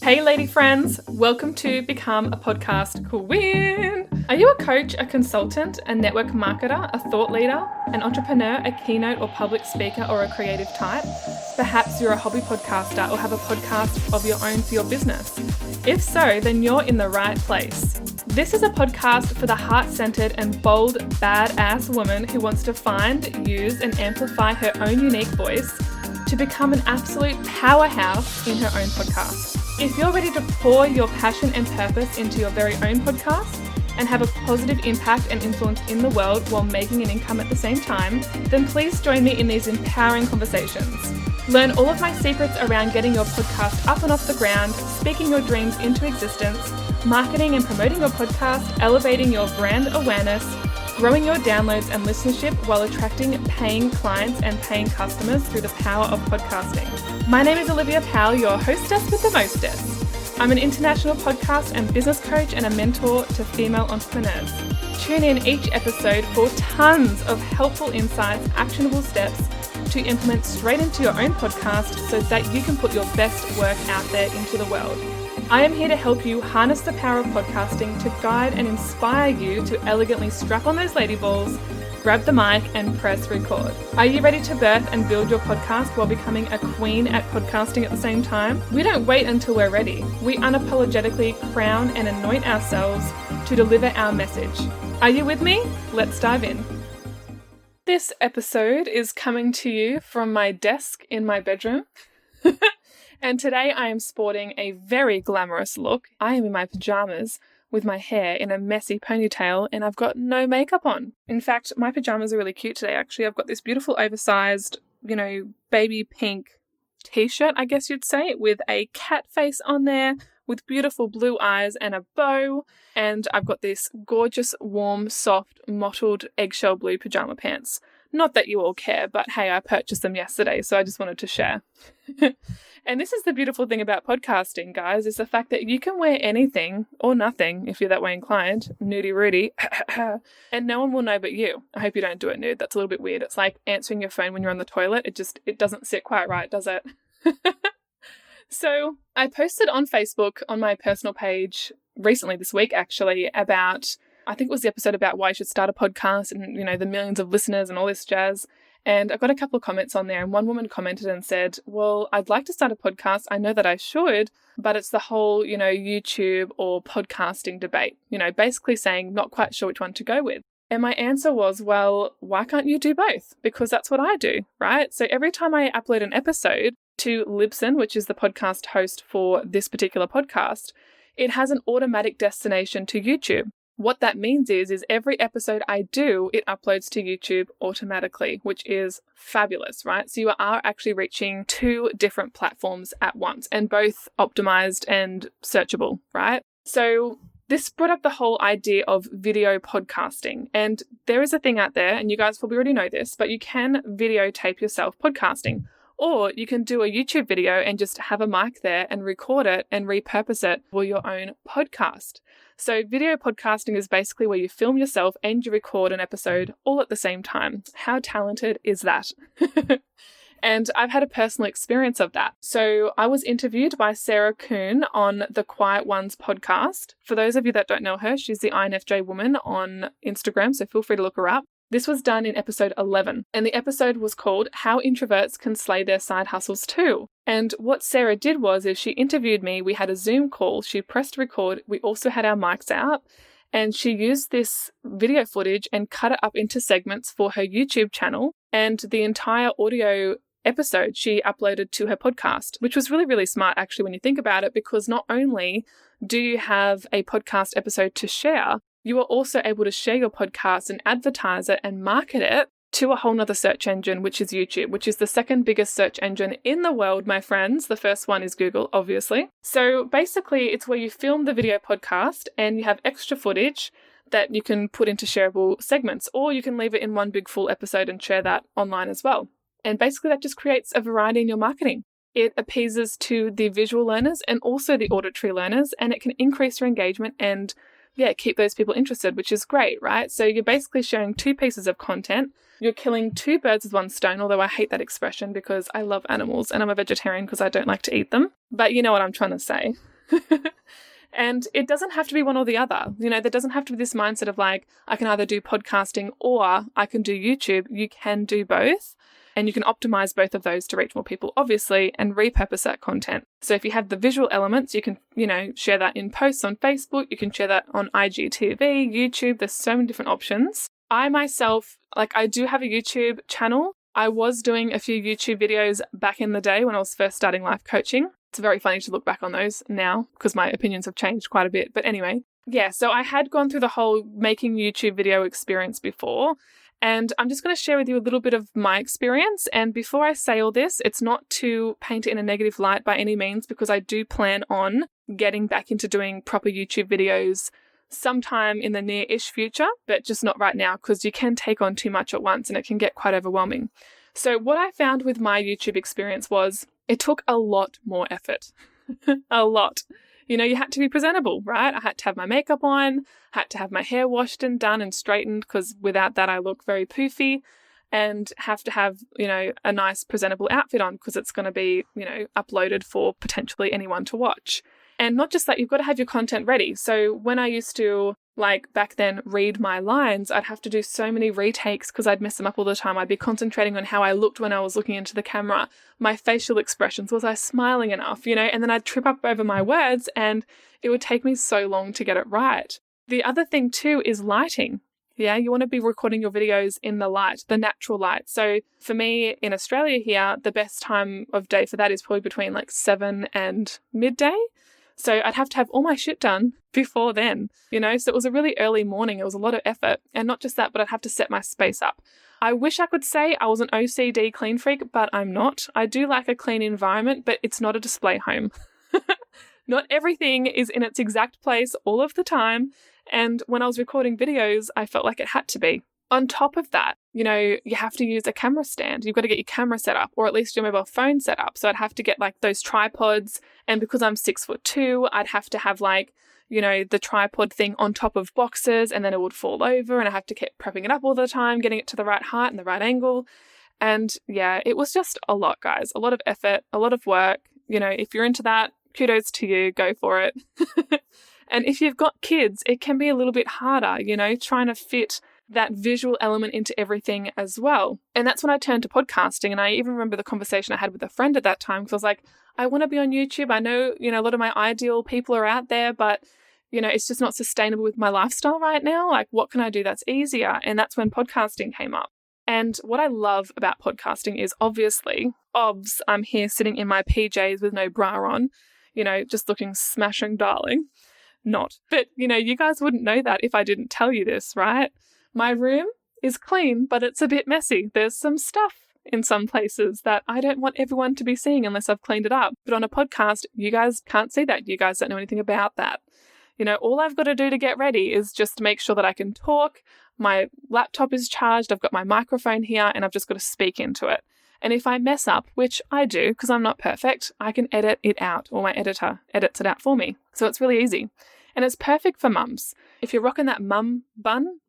Hey lady friends, welcome to Become a Podcast Queen. Are you a coach, a consultant, a network marketer, a thought leader, an entrepreneur, a keynote or public speaker, or a creative type? Perhaps you're a hobby podcaster or have a podcast of your own for your business. If so, then you're in the right place. This is a podcast for the heart-centered and bold, badass woman who wants to find, use, and amplify her own unique voice to become an absolute powerhouse in her own podcast. If you're ready to pour your passion and purpose into your very own podcast and have a positive impact and influence in the world while making an income at the same time, then please join me in these empowering conversations. Learn all of my secrets around getting your podcast up and off the ground, speaking your dreams into existence, marketing and promoting your podcast, elevating your brand awareness, growing your downloads and listenership while attracting paying clients and paying customers through the power of podcasting. My name is Olivia Powell, your hostess with the mostess. I'm an international podcast and business coach and a mentor to female entrepreneurs. Tune in each episode for tons of helpful insights, actionable steps to implement straight into your own podcast so that you can put your best work out there into the world. I am here to help you harness the power of podcasting to guide and inspire you to elegantly strap on those lady balls, grab the mic and press record. Are you ready to birth and build your podcast while becoming a queen at podcasting at the same time? We don't wait until we're ready. We unapologetically crown and anoint ourselves to deliver our message. Are you with me? Let's dive in. This episode is coming to you from my desk in my bedroom. And today I am sporting a very glamorous look. I am in my pajamas with my hair in a messy ponytail and I've got no makeup on. In fact, my pajamas are really cute today, actually. I've got this beautiful oversized, baby pink t-shirt, I guess you'd say, with a cat face on there, with beautiful blue eyes and a bow. And I've got this gorgeous, warm, soft, mottled eggshell blue pajama pants. Not that you all care, but hey, I purchased them yesterday, so I just wanted to share. And this is the beautiful thing about podcasting, guys, is the fact that you can wear anything or nothing if you're that way inclined, nudie Rudy, and no one will know but you. I hope you don't do it nude. That's a little bit weird. It's like answering your phone when you're on the toilet. It doesn't sit quite right, does it? So I posted on Facebook on my personal page recently this week, actually, about, I think it was the episode about why you should start a podcast and, the millions of listeners and all this jazz. And I got a couple of comments on there, and one woman commented and said, well, I'd like to start a podcast. I know that I should, but it's the whole, YouTube or podcasting debate, basically saying not quite sure which one to go with. And my answer was, well, why can't you do both? Because that's what I do, right? So every time I upload an episode to Libsyn, which is the podcast host for this particular podcast, it has an automatic destination to YouTube. What that means is every episode I do, it uploads to YouTube automatically, which is fabulous, right? So you are actually reaching two different platforms at once and both optimized and searchable, right? So this brought up the whole idea of video podcasting. And there is a thing out there, and you guys probably already know this, but you can videotape yourself podcasting. Or you can do a YouTube video and just have a mic there and record it and repurpose it for your own podcast. So video podcasting is basically where you film yourself and you record an episode all at the same time. How talented is that? And I've had a personal experience of that. So I was interviewed by Sarah Kuhn on the Quiet Ones podcast. For those of you that don't know her, she's the INFJ woman on Instagram, so feel free to look her up. This was done in episode 11, and the episode was called How Introverts Can Slay Their Side Hustles Too. And what Sarah did was she interviewed me, we had a Zoom call, she pressed record, we also had our mics out, and she used this video footage and cut it up into segments for her YouTube channel, and the entire audio episode she uploaded to her podcast, which was really, really smart actually when you think about it, because not only do you have a podcast episode to share, you are also able to share your podcast and advertise it and market it to a whole nother search engine, which is YouTube, which is the second biggest search engine in the world, my friends. The first one is Google, obviously. So basically, it's where you film the video podcast and you have extra footage that you can put into shareable segments, or you can leave it in one big full episode and share that online as well. And basically, that just creates a variety in your marketing. It appeases to the visual learners and also the auditory learners, and it can increase your engagement and keep those people interested, which is great, right? So you're basically sharing two pieces of content. You're killing two birds with one stone, although I hate that expression because I love animals and I'm a vegetarian because I don't like to eat them. But you know what I'm trying to say. And it doesn't have to be one or the other. There doesn't have to be this mindset of like, I can either do podcasting or I can do YouTube. You can do both. And you can optimize both of those to reach more people, obviously, and repurpose that content. So if you have the visual elements, you can, share that in posts on Facebook. You can share that on IGTV, YouTube. There's so many different options. I myself, I do have a YouTube channel. I was doing a few YouTube videos back in the day when I was first starting life coaching. It's very funny to look back on those now because my opinions have changed quite a bit. But anyway, yeah, so I had gone through the whole making YouTube video experience before, and I'm just going to share with you a little bit of my experience. And before I say all this, it's not to paint it in a negative light by any means, because I do plan on getting back into doing proper YouTube videos sometime in the near-ish future, but just not right now because you can take on too much at once and it can get quite overwhelming. So what I found with my YouTube experience was it took a lot more effort. A lot. You had to be presentable, right? I had to have my makeup on, had to have my hair washed and done and straightened because without that I look very poofy, and have to have, a nice presentable outfit on because it's going to be, uploaded for potentially anyone to watch. And not just that, you've got to have your content ready. So when I used to, back then, read my lines, I'd have to do so many retakes because I'd mess them up all the time. I'd be concentrating on how I looked when I was looking into the camera, my facial expressions, was I smiling enough, and then I'd trip up over my words and it would take me so long to get it right. The other thing too is lighting. Yeah, you want to be recording your videos in the light, the natural light. So for me in Australia here, the best time of day for that is probably between 7 and midday. So I'd have to have all my shit done before then, so it was a really early morning. It was a lot of effort. And not just that, but I'd have to set my space up. I wish I could say I was an OCD clean freak, but I'm not. I do like a clean environment, but it's not a display home. Not everything is in its exact place all of the time. And when I was recording videos, I felt like it had to be. On top of that, you have to use a camera stand. You've got to get your camera set up, or at least your mobile phone set up. So I'd have to get those tripods. And because I'm 6'2", I'd have to have the tripod thing on top of boxes, and then it would fall over and I have to keep prepping it up all the time, getting it to the right height and the right angle. And yeah, it was just a lot, guys, a lot of effort, a lot of work. If you're into that, kudos to you, go for it. And if you've got kids, it can be a little bit harder, trying to fit that visual element into everything as well. And that's when I turned to podcasting. And I even remember the conversation I had with a friend at that time, because I was like, I want to be on YouTube. I know, a lot of my ideal people are out there, but, it's just not sustainable with my lifestyle right now. What can I do that's easier? And that's when podcasting came up. And what I love about podcasting is obviously, I'm here sitting in my PJs with no bra on, just looking smashing darling. Not. But, you guys wouldn't know that if I didn't tell you this, right? My room is clean, but it's a bit messy. There's some stuff in some places that I don't want everyone to be seeing unless I've cleaned it up. But on a podcast, you guys can't see that. You guys don't know anything about that. All I've got to do to get ready is just make sure that I can talk. My laptop is charged. I've got my microphone here and I've just got to speak into it. And if I mess up, which I do because I'm not perfect, I can edit it out, or my editor edits it out for me. So it's really easy. And it's perfect for mums. If you're rocking that mum bun,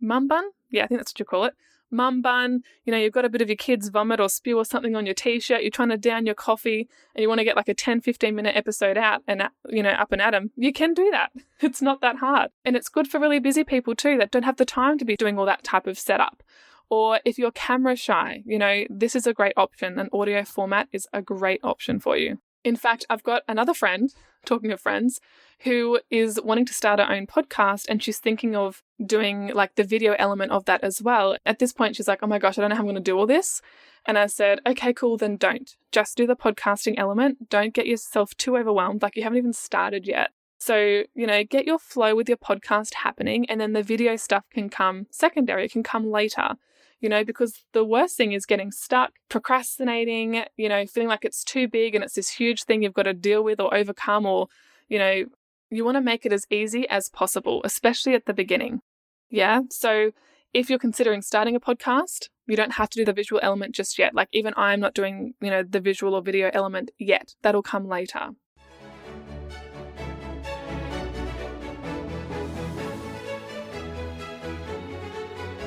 yeah, I think that's what you call it, mum bun, you've got a bit of your kids' vomit or spew or something on your t-shirt, you're trying to down your coffee and you want to get a 10-15 minute episode out and, up and at 'em, you can do that. It's not that hard. And it's good for really busy people too that don't have the time to be doing all that type of setup. Or if you're camera shy, this is a great option. An audio format is a great option for you. In fact, I've got another friend, talking of friends, who is wanting to start her own podcast, and she's thinking of doing the video element of that as well. At this point, she's like, oh my gosh, I don't know how I'm going to do all this. And I said, okay, cool, then don't. Just do the podcasting element. Don't get yourself too overwhelmed. You haven't even started yet. So, get your flow with your podcast happening, and then the video stuff can come secondary. It can come later. Because the worst thing is getting stuck, procrastinating, feeling like it's too big and it's this huge thing you've got to deal with or overcome, or, you want to make it as easy as possible, especially at the beginning. Yeah. So if you're considering starting a podcast, you don't have to do the visual element just yet. Even I'm not doing, the visual or video element yet. That'll come later.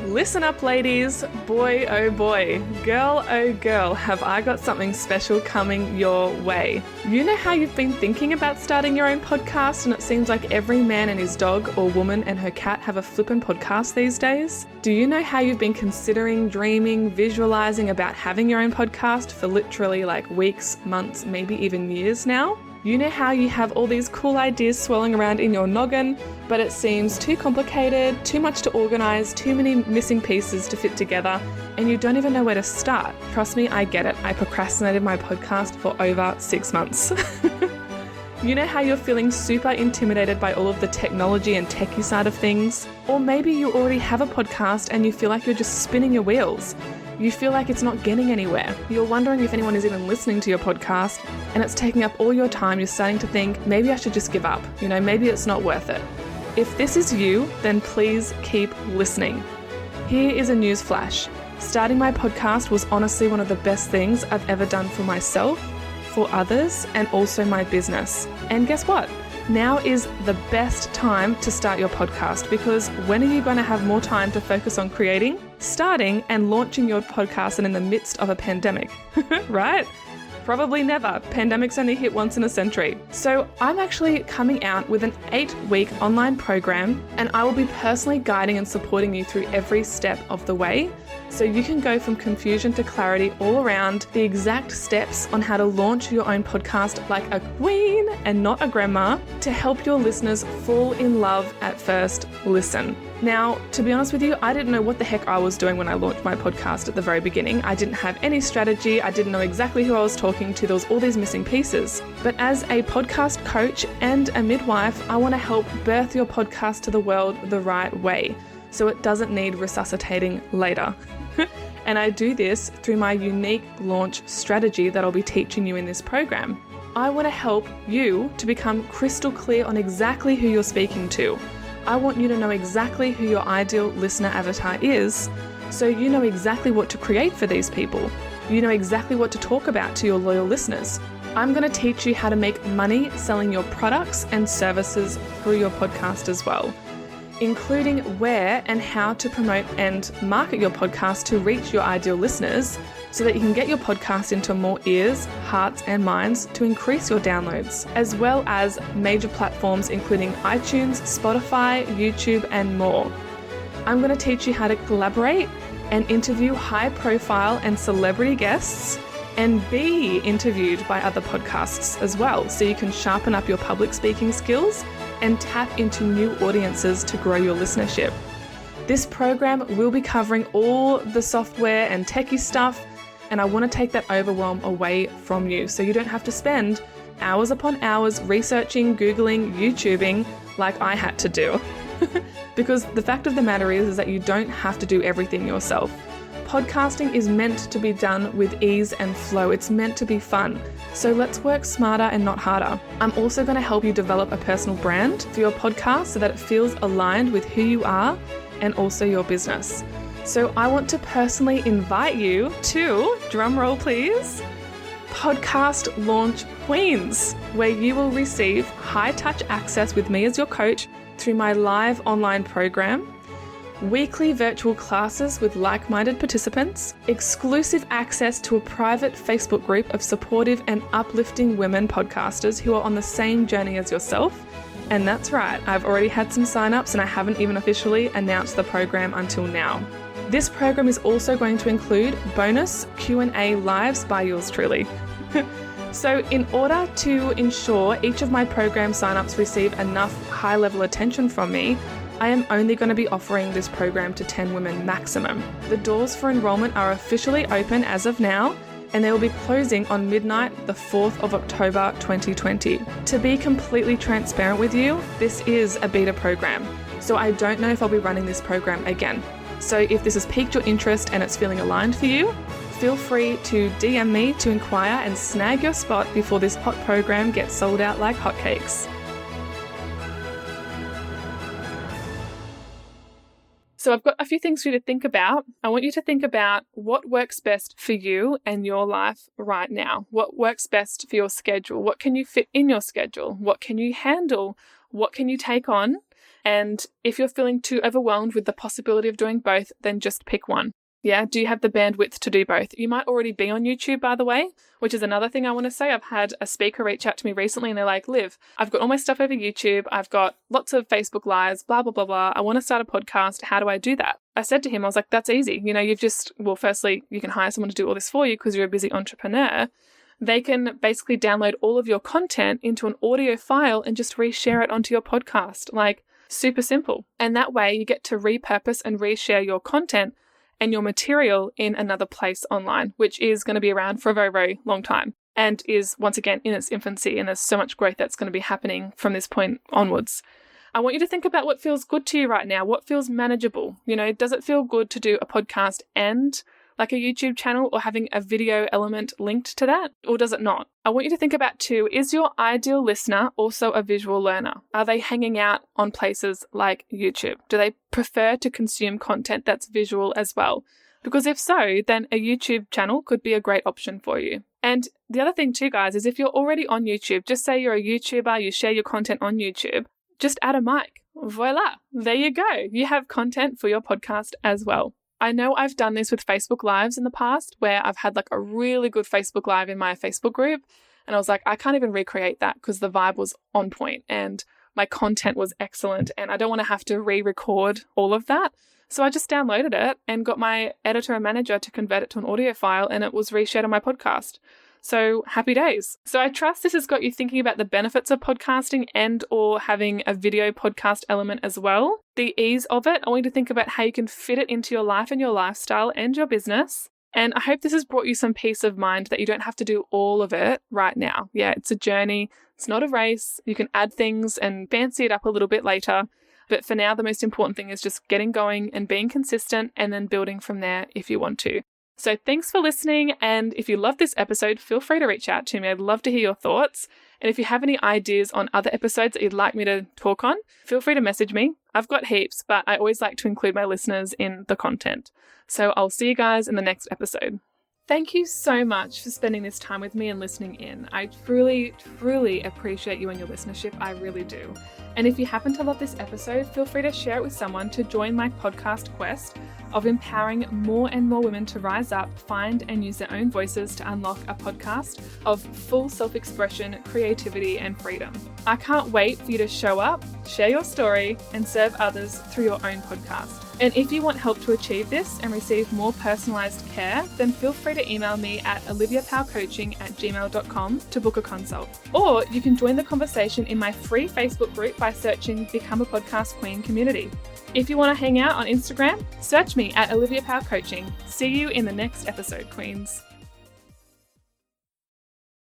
Listen up, ladies. Boy, oh boy. Girl, oh girl, have I got something special coming your way. You know how you've been thinking about starting your own podcast and it seems like every man and his dog or woman and her cat have a flippin' podcast these days? Do you know how you've been considering, dreaming, visualizing about having your own podcast for literally like weeks, months, maybe even years now? You know how you have all these cool ideas swirling around in your noggin, but it seems too complicated, too much to organize, too many missing pieces to fit together, and you don't even know where to start. Trust me, I get it. I procrastinated my podcast for over 6 months. You know how you're feeling super intimidated by all of the technology and techie side of things? Or maybe you already have a podcast and you feel like you're just spinning your wheels. You feel like it's not getting anywhere. You're wondering if anyone is even listening to your podcast and it's taking up all your time. You're starting to think, maybe I should just give up. Maybe it's not worth it. If this is you, then please keep listening. Here is a news flash. Starting my podcast was honestly one of the best things I've ever done for myself, for others, and also my business. And guess what? Now is the best time to start your podcast, because when are you going to have more time to focus on creating, starting, and launching your podcast and in the midst of a pandemic, right? Probably never. Pandemics only hit once in a century. So I'm actually coming out with an 8-week online program, and I will be personally guiding and supporting you through every step of the way, so you can go from confusion to clarity all around the exact steps on how to launch your own podcast like a queen and not a grandma, to help your listeners fall in love at first listen. Now, to be honest with you, I didn't know what the heck I was doing when I launched my podcast at the very beginning. I didn't have any strategy. I didn't know exactly who I was talking to. There was all these missing pieces. But as a podcast coach and a midwife, I want to help birth your podcast to the world the right way, so it doesn't need resuscitating later. And I do this through my unique launch strategy that I'll be teaching you in this program. I want to help you to become crystal clear on exactly who you're speaking to. I want you to know exactly who your ideal listener avatar is, so you know exactly what to create for these people. You know exactly what to talk about to your loyal listeners. I'm going to teach you how to make money selling your products and services through your podcast as well, including where and how to promote and market your podcast to reach your ideal listeners, so that you can get your podcast into more ears, hearts, and minds to increase your downloads, as well as major platforms including iTunes, Spotify, YouTube, and more. I'm going to teach you how to collaborate and interview high-profile and celebrity guests and be interviewed by other podcasts as well, so you can sharpen up your public speaking skills and tap into new audiences to grow your listenership. This program will be covering all the software and techie stuff, and I want to take that overwhelm away from you, so you don't have to spend hours upon hours researching, Googling, YouTubing like I had to do. Because the fact of the matter is that you don't have to do everything yourself. Podcasting is meant to be done with ease and flow. It's meant to be fun. So let's work smarter and not harder. I'm also going to help you develop a personal brand for your podcast so that it feels aligned with who you are and also your business. So I want to personally invite you to, drumroll please, Podcast Launch Queens, where you will receive high-touch access with me as your coach through my live online program, weekly virtual classes with like-minded participants, exclusive access to a private Facebook group of supportive and uplifting women podcasters who are on the same journey as yourself. And that's right, I've already had some sign-ups and I haven't even officially announced the program until now. This program is also going to include bonus Q&A lives by yours truly. So in order to ensure each of my program signups receive enough high-level attention from me, I am only going to be offering this program to 10 women maximum. The doors for enrollment are officially open as of now, and they will be closing on midnight, the 4th of October 2020. To be completely transparent with you, this is a beta program, so I don't know if I'll be running this program again. So if this has piqued your interest and it's feeling aligned for you, feel free to DM me to inquire and snag your spot before this hot program gets sold out like hotcakes. So I've got a few things for you to think about. I want you to think about what works best for you and your life right now. What works best for your schedule? What can you fit in your schedule? What can you handle? What can you take on? And if you're feeling too overwhelmed with the possibility of doing both, then just pick one. Yeah, do you have the bandwidth to do both? You might already be on YouTube, by the way, which is another thing I want to say. I've had a speaker reach out to me recently and they're like, Liv, I've got all my stuff over YouTube. I've got lots of Facebook lives, blah, blah, blah, blah. I want to start a podcast. How do I do that? I said to him, I was like, that's easy. Firstly, you can hire someone to do all this for you because you're a busy entrepreneur. They can basically download all of your content into an audio file and just reshare it onto your podcast. Like, super simple. And that way you get to repurpose and reshare your content and your material in another place online, which is going to be around for a very, very long time and is once again in its infancy. And there's so much growth that's going to be happening from this point onwards. I want you to think about what feels good to you right now. What feels manageable? Does it feel good to do a podcast and like a YouTube channel or having a video element linked to that? Or does it not? I want you to think about too, is your ideal listener also a visual learner? Are they hanging out on places like YouTube? Do they prefer to consume content that's visual as well? Because if so, then a YouTube channel could be a great option for you. And the other thing too, guys, is if you're already on YouTube, just say you're a YouTuber, you share your content on YouTube, just add a mic. Voila, there you go. You have content for your podcast as well. I know I've done this with Facebook Lives in the past where I've had like a really good Facebook Live in my Facebook group. And I was like, I can't even recreate that because the vibe was on point and my content was excellent. And I don't want to have to re-record all of that. So I just downloaded it and got my editor and manager to convert it to an audio file and it was reshared on my podcast. So happy days. So I trust this has got you thinking about the benefits of podcasting and or having a video podcast element as well. The ease of it, I want you to think about how you can fit it into your life and your lifestyle and your business. And I hope this has brought you some peace of mind that you don't have to do all of it right now. Yeah, it's a journey. It's not a race. You can add things and fancy it up a little bit later. But for now, the most important thing is just getting going and being consistent and then building from there if you want to. So thanks for listening. And if you love this episode, feel free to reach out to me. I'd love to hear your thoughts. And if you have any ideas on other episodes that you'd like me to talk on, feel free to message me. I've got heaps, but I always like to include my listeners in the content. So I'll see you guys in the next episode. Thank you so much for spending this time with me and listening in. I truly, truly appreciate you and your listenership. I really do. And if you happen to love this episode, feel free to share it with someone to join my podcast quest of empowering more and more women to rise up, find and use their own voices to unlock a podcast of full self-expression, creativity and freedom. I can't wait for you to show up, share your story and serve others through your own podcast. And if you want help to achieve this and receive more personalized care, then feel free to email me at oliviapowcoaching@gmail.com to book a consult. Or you can join the conversation in my free Facebook group by searching Become a Podcast Queen Community. If you want to hang out on Instagram, search me at Olivia Power Coaching. See you in the next episode, Queens.